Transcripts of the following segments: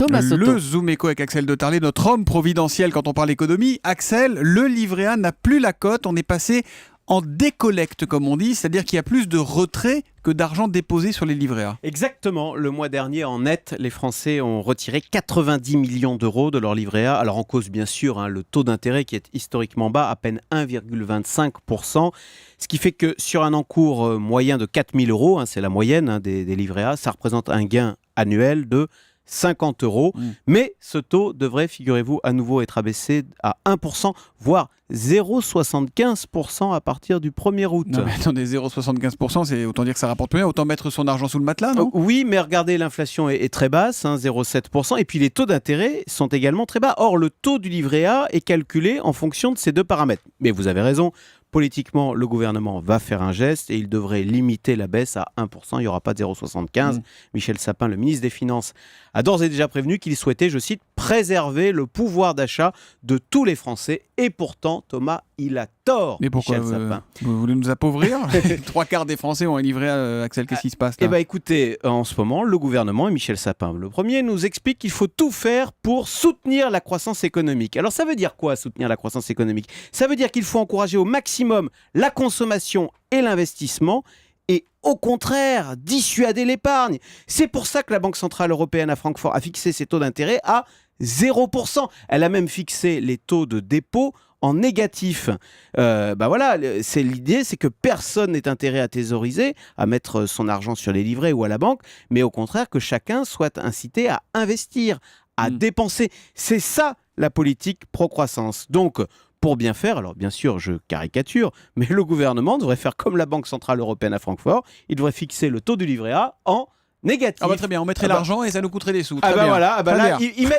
Thomas Soto. Le Zoom Éco avec Axel de Tarlé, notre homme providentiel quand on parle économie. Axel, le livret A n'a plus la cote. On est passé en décollecte, comme on dit, c'est-à-dire qu'il y a plus de retraits que d'argent déposé sur les livrets A. Exactement. Le mois dernier, en net, les Français ont retiré 90 millions d'euros de leur livret A. Alors en cause, bien sûr, le taux d'intérêt qui est historiquement bas, à peine 1,25%. Ce qui fait que sur un encours moyen de 4 000 euros, c'est la moyenne des livrets A, ça représente un gain annuel de 50 euros. Mais ce taux devrait, figurez-vous, à nouveau être abaissé à 1%, voire 0,75% à partir du 1er août. Non mais attendez, 0,75%, c'est autant dire que ça rapporte rien, autant mettre son argent sous le matelas, non ? Oui, mais regardez, l'inflation est très basse, 0,7%, et puis les taux d'intérêt sont également très bas. Or, le taux du livret A est calculé en fonction de ces deux paramètres. Mais vous avez raison, politiquement, le gouvernement va faire un geste et il devrait limiter la baisse à 1%. Il n'y aura pas de 0,75. Michel Sapin, le ministre des Finances, a d'ores et déjà prévenu qu'il souhaitait, je cite, préserver le pouvoir d'achat de tous les Français. Et pourtant, Thomas, il a tort. Mais pourquoi Michel Sapin. Vous voulez nous appauvrir ? 3/4 des Français ont un livret A, Axel, qu'est-ce qui se passe là ? Eh bien écoutez, en ce moment, le gouvernement et Michel Sapin, le premier, nous explique qu'il faut tout faire pour soutenir la croissance économique. Alors ça veut dire quoi, soutenir la croissance économique ? Ça veut dire qu'il faut encourager au maximum la consommation et l'investissement et au contraire, dissuader l'épargne. C'est pour ça que la Banque Centrale Européenne à Francfort a fixé ses taux d'intérêt à 0%. Elle a même fixé les taux de dépôt en négatif. L'idée, c'est que personne n'est intérêt à thésauriser, à mettre son argent sur les livrets ou à la banque, mais au contraire que chacun soit incité à investir, à dépenser. C'est ça la politique pro-croissance. Donc, pour bien faire, alors bien sûr, je caricature, mais le gouvernement devrait faire comme la Banque Centrale Européenne à Francfort. Il devrait fixer le taux du livret A en négatif. Très bien, on mettrait l'argent et ça nous coûterait des sous.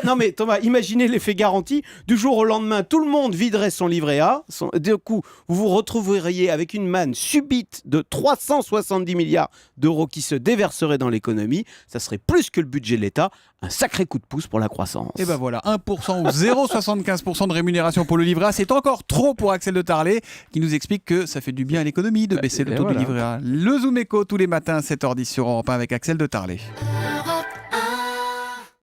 Non mais Thomas, imaginez l'effet garanti. Du jour au lendemain, tout le monde viderait son livret A. Du coup, vous vous retrouveriez avec une manne subite de 370 milliards d'euros qui se déverserait dans l'économie. Ça serait plus que le budget de l'État. Un sacré coup de pouce pour la croissance. Et ben voilà, 1% ou 0,75% de rémunération pour le livret A, c'est encore trop pour Axel de Tarlé, qui nous explique que ça fait du bien à l'économie de baisser le taux du livret A. Le Zoom Éco tous les matins à 7h10 sur Europe 1 avec Axel de Tarlé.